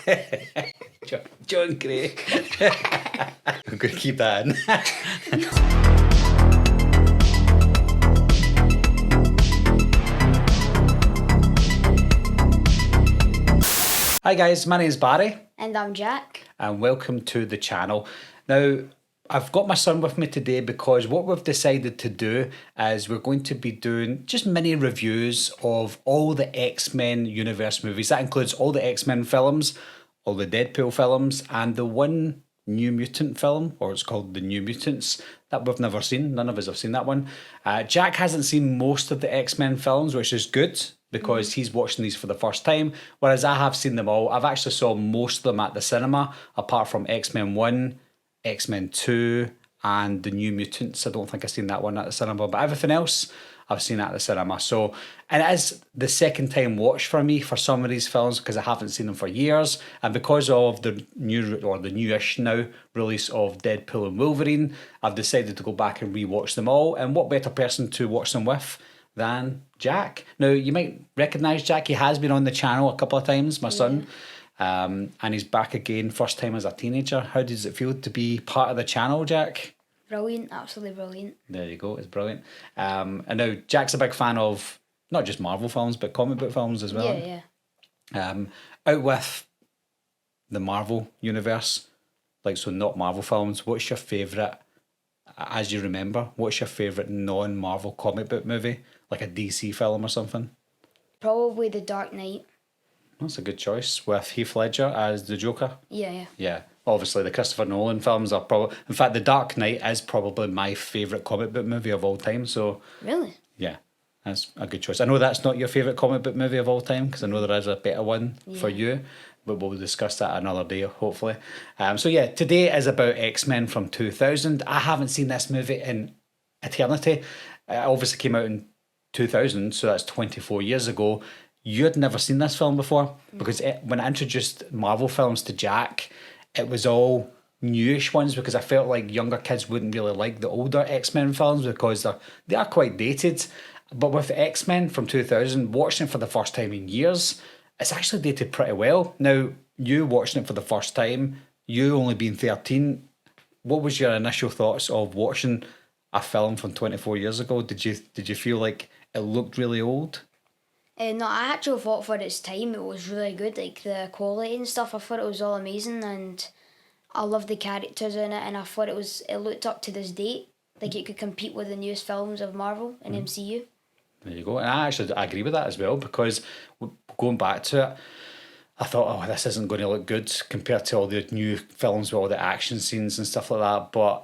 John Gray. I'm going to keep that in. Hi guys, my name is Barry. And I'm Jack. And welcome to the channel. Now, I've got my son with me today because what we've decided to do is we're going to be doing just mini reviews of all the X-Men universe movies. That includes all the X-Men films, all the Deadpool films, and the one New Mutant film, or it's called The New Mutants, that we've never seen. None of us have seen that one. Jack hasn't seen most of the X-Men films, which is good because he's watching these for the first time, whereas I have seen them all. I've actually saw most of them at the cinema, apart from X-Men 1, X-Men 2, and The New Mutants. I don't think I've seen that one at the cinema, but everything else I've seen at the cinema. So, and it is the second time watch for me for some of these films because I haven't seen them for years, and because of the new or the newish now release of Deadpool and Wolverine, I've decided to go back and rewatch them all. And what better person to watch them with than Jack? Now, you might recognise Jack. He has been on the channel a couple of times, my son. And he's back again, first time as a teenager. How does it feel to be part of the channel, Jack? Brilliant, absolutely brilliant. There you go, it's brilliant. And now Jack's a big fan of not just Marvel films, but comic book films as well. Yeah. Out with the Marvel universe, like so not Marvel films, what's your favourite, as you remember, what's your favourite non-Marvel comic book movie? Like a DC film or something? Probably The Dark Knight. That's a good choice, with Heath Ledger as the Joker. Yeah. Obviously the Christopher Nolan films are probably, in fact The Dark Knight is probably my favourite comic book movie of all time, so Really? yeah, that's a good choice. I know that's not your favourite comic book movie of all time, because I know there is a better one for you, but we'll discuss that another day, hopefully. So yeah, today is about X-Men from 2000. I haven't seen this movie in eternity. It obviously came out in 2000, so that's 24 years ago. You had never seen this film before, because when I introduced Marvel films to Jack, it was all newish ones, because I felt like younger kids wouldn't really like the older X-Men films because they are quite dated. But with X-Men from 2000, watching it for the first time in years, it's actually dated pretty well. Now, you watching it for the first time, you only being 13, what was your initial thoughts of watching a film from 24 years ago? Did you feel like it looked really old? No, I actually thought for its time it was really good. Like the quality and stuff, I thought it was all amazing, and I loved the characters in it, and I thought it looked up to this date. Like it could compete with the newest films of Marvel and MCU. There you go. And I agree with that as well, because going back to it, I thought, oh, this isn't going to look good compared to all the new films with all the action scenes and stuff like that. But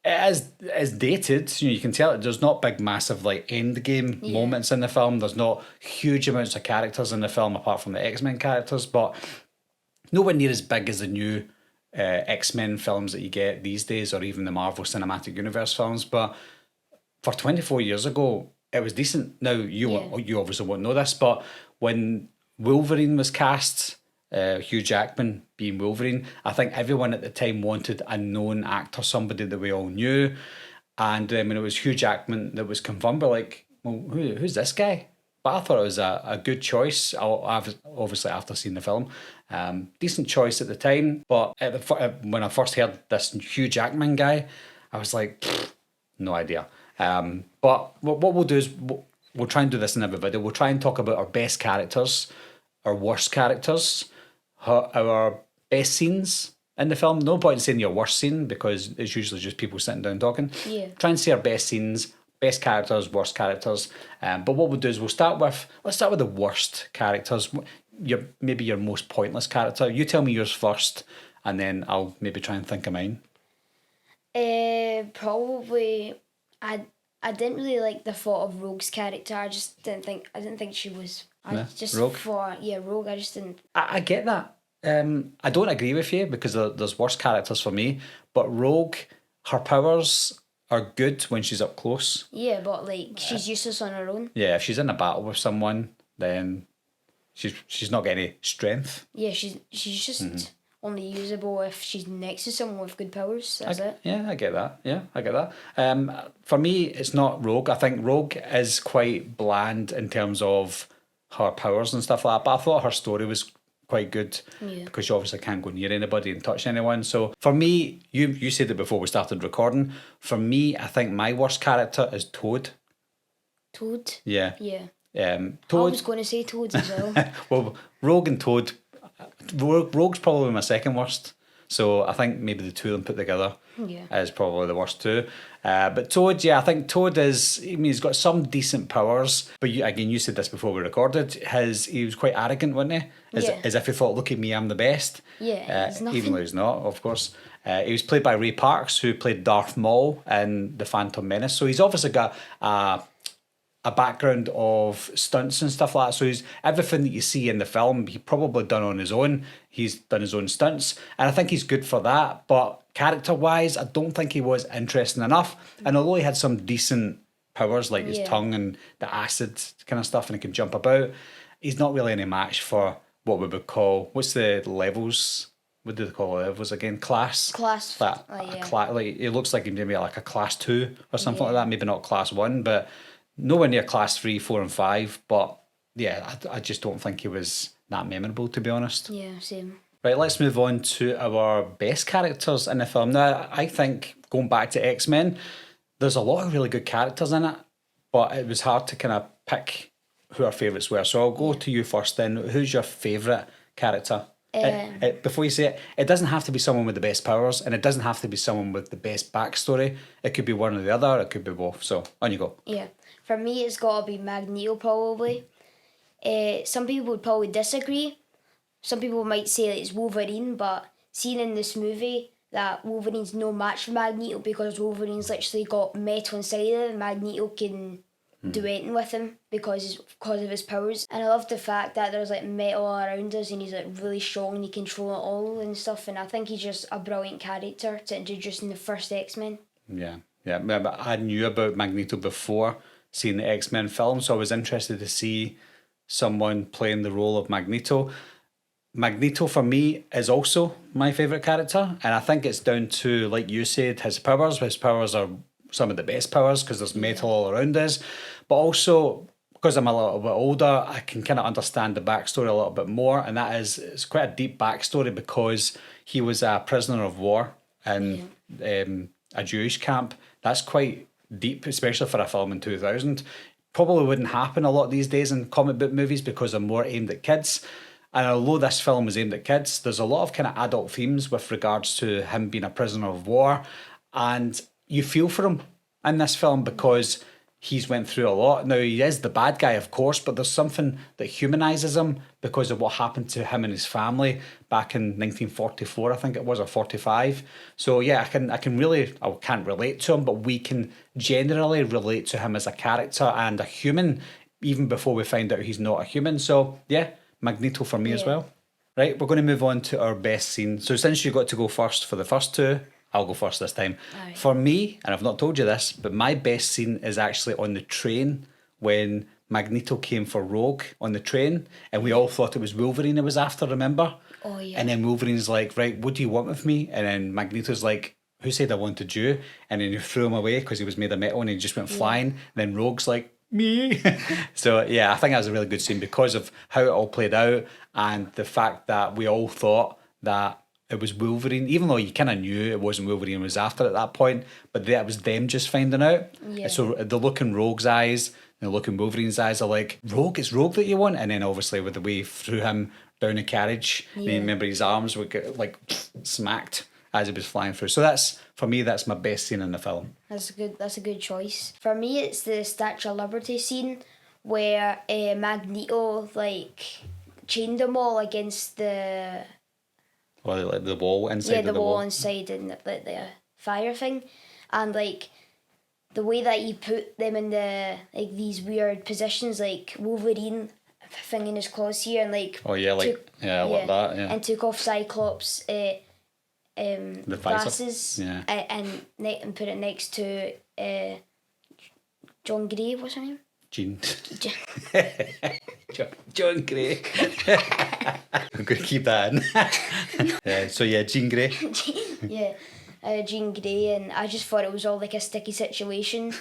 it is dated. You can tell there's not big, massive like end game moments in the film. There's not huge amounts of characters in the film apart from the X-Men characters, but nowhere near as big as the new X-Men films that you get these days, or even the Marvel Cinematic Universe films. But for 24 years ago, it was decent. Now, you obviously won't know this, but when Wolverine was cast, Hugh Jackman being Wolverine, I think everyone at the time wanted a known actor, somebody that we all knew. And when it was Hugh Jackman that was confirmed, we're like, well, who's this guy? But I thought it was a good choice, obviously after seeing the film. Decent choice at the time, but when I first heard this Hugh Jackman guy, I was like, no idea. But what we'll do is we'll try and do this in every video. We'll try and talk about our best characters, our worst characters, our best scenes in the film. No point in saying your worst scene, because it's usually just people sitting down talking. Yeah. Try and say our best scenes, best characters, worst characters. But what we'll do is let's start with the worst characters. Maybe your most pointless character. You tell me yours first, and then I'll maybe try and think of mine. Probably I didn't really like the thought of Rogue's character. I didn't think she was. Rogue? Rogue. I just didn't. I get that. I don't agree with you, because there's worse characters for me. But Rogue, her powers are good when she's up close. Yeah, but like she's useless on her own. Yeah, if she's in a battle with someone, then she's not got any strength. Yeah, she's just only usable if she's next to someone with good powers. That's it. Yeah, I get that. For me, it's not Rogue. I think Rogue is quite bland in terms of her powers and stuff like that, but I thought her story was quite good Yeah. because you obviously can't go near anybody and touch anyone. So for me, you said it before we started recording. For me, I think my worst character is Toad. Toad? Yeah. Yeah. I Toad. was going to say Toads as well. Well, Rogue and Toad. Rogue's probably my second worst. So I think maybe the two of them put together is probably the worst too. But Toad, yeah, I think Toad is, I mean, he's got some decent powers. But you said this before we recorded, he was quite arrogant, wasn't he? As if he thought, look at me, I'm the best. Yeah, he's nothing. Even though he's not, of course. He was played by Ray Parks, who played Darth Maul in The Phantom Menace. So he's obviously got a background of stunts and stuff like that. So he's everything that you see in the film, he probably done on his own. He's done his own stunts, and I think he's good for that. But character-wise, I don't think he was interesting enough. And although he had some decent powers like his tongue and the acid kind of stuff, and he can jump about, he's not really any match for what we would call, what's the levels? What do they call levels again? Class. It looks like he'd maybe like a class 2 or something like that. Maybe not class 1, but nowhere near class 3, 4 and 5, but yeah, I just don't think he was that memorable, to be honest. Yeah, same. Right, let's move on to our best characters in the film. Now, I think, going back to X-Men, there's a lot of really good characters in it, but it was hard to kind of pick who our favourites were. So I'll go to you first then. Who's your favourite character? Before you say it, it doesn't have to be someone with the best powers, and it doesn't have to be someone with the best backstory. It could be one or the other, it could be both. So, on you go. Yeah. For me, it's got to be Magneto, probably. Some people would probably disagree. Some people might say that it's Wolverine, but seeing in this movie that Wolverine's no match for Magneto because Wolverine's literally got metal inside of him, Magneto can do anything with him because of his powers. And I love the fact that there's like metal all around us and he's like really strong and he can control it all and stuff. And I think he's just a brilliant character to introduce in the first X-Men. Yeah. But I knew about Magneto before seeing the X-Men film, so I was interested to see someone playing the role of Magneto. Magneto, for me, is also my favourite character, and I think it's down to, like you said, his powers. His powers are some of the best powers because there's metal all around us, but also because I'm a little bit older, I can kind of understand the backstory a little bit more, and that is, it's quite a deep backstory because he was a prisoner of war in a Jewish camp. That's quite deep, especially for a film in 2000. Probably wouldn't happen a lot these days in comic book movies because they're more aimed at kids. And although this film is aimed at kids, there's a lot of kind of adult themes with regards to him being a prisoner of war. And you feel for him in this film because he's went through a lot. Now, he is the bad guy, of course, but there's something that humanises him because of what happened to him and his family back in 1944, I think it was, or 45. So yeah, I can't relate to him, but we can generally relate to him as a character and a human, even before we find out he's not a human. So yeah, Magneto for me as well. Right, we're going to move on to our best scene. So since you got to go first for the first two, I'll go first this time. Right. For me, and I've not told you this, but my best scene is actually on the train when Magneto came for Rogue on the train, and we all thought it was Wolverine it was after, remember? Oh, yeah. And then Wolverine's like, right, what do you want with me? And then Magneto's like, who said I wanted you? And then you threw him away because he was made of metal and he just went flying. And then Rogue's like, me. So yeah, I think that was a really good scene because of how it all played out and the fact that we all thought that it was Wolverine, even though you kind of knew it wasn't Wolverine, it was after at that point, but that was them just finding out. Yeah. So the look in Rogue's eyes, the look in Wolverine's eyes are like, Rogue, it's Rogue that you want? And then obviously with the way threw him down the carriage, and then remember his arms would get like smacked as he was flying through. So that's, for me, that's my best scene in the film. That's a good choice. For me, it's the Statue of Liberty scene where Magneto like chained them all against the... Well, like the wall inside the wall inside and the fire thing, and like the way that he put them in the like these weird positions, like Wolverine fingering his claws here and like like that, and took off Cyclops the glasses and put it next to John Grey. What's her name? Jean Grey. I'm going to keep that in. Jean Grey. Jean Grey, and I just thought it was all like a sticky situation.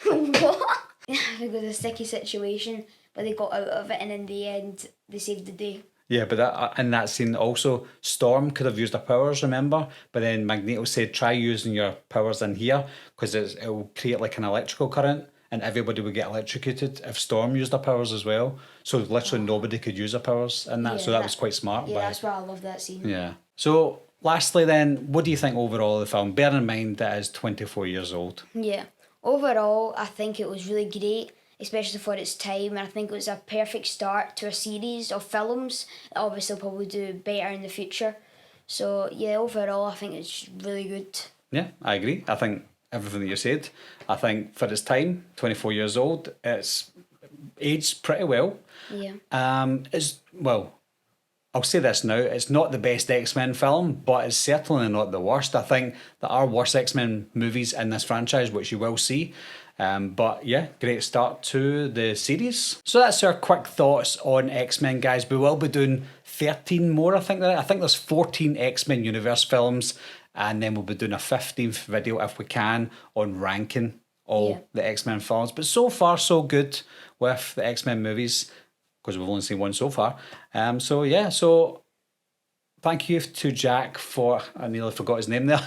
What? It was a sticky situation but they got out of it, and in the end, they saved the day. Yeah, but in that scene also, Storm could have used her powers, remember? But then Magneto said, try using your powers in here, because it will create like an electrical current, and everybody would get electrocuted if Storm used her powers as well. So literally nobody could use her powers in that, so that was quite smart. Yeah, that's why I love that scene. Yeah. So lastly then, what do you think overall of the film? Bear in mind that it's 24 years old. Yeah. Overall, I think it was really great, especially for its time, and I think it was a perfect start to a series of films that obviously will probably do better in the future. So yeah, overall I think it's really good. Yeah, I agree. I think everything that you said. I think for its time, 24 years old, it's aged pretty well. Yeah. I'll say this now, it's not the best X-Men film, but it's certainly not the worst. I think there are worse X-Men movies in this franchise, which you will see. But yeah, great start to the series. So that's our quick thoughts on X-Men, guys. We will be doing 13 more, I think there's 14 X-Men universe films, and then we'll be doing a 15th video if we can on ranking all the X-Men films. But so far so good with the X-Men movies, because we've only seen one so far. So thank you to Jack for, I nearly forgot his name there.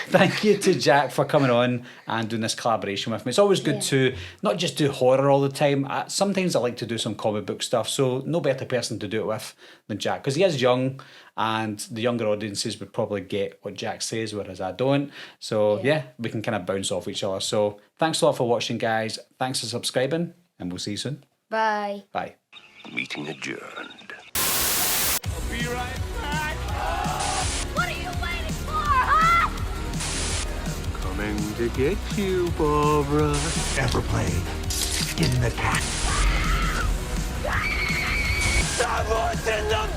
Thank you to Jack for coming on and doing this collaboration with me. It's always good to not just do horror all the time. Sometimes I like to do some comic book stuff, so no better person to do it with than Jack, because he is young and the younger audiences would probably get what Jack says, whereas I don't. So yeah, we can kind of bounce off each other. So thanks a lot for watching, guys. Thanks for subscribing, and we'll see you soon. Bye. Bye. Meeting adjourned. I'll be right back. What are you waiting for, huh? Coming to get you, Barbara. Ever played Skin the Cat? Someone's in the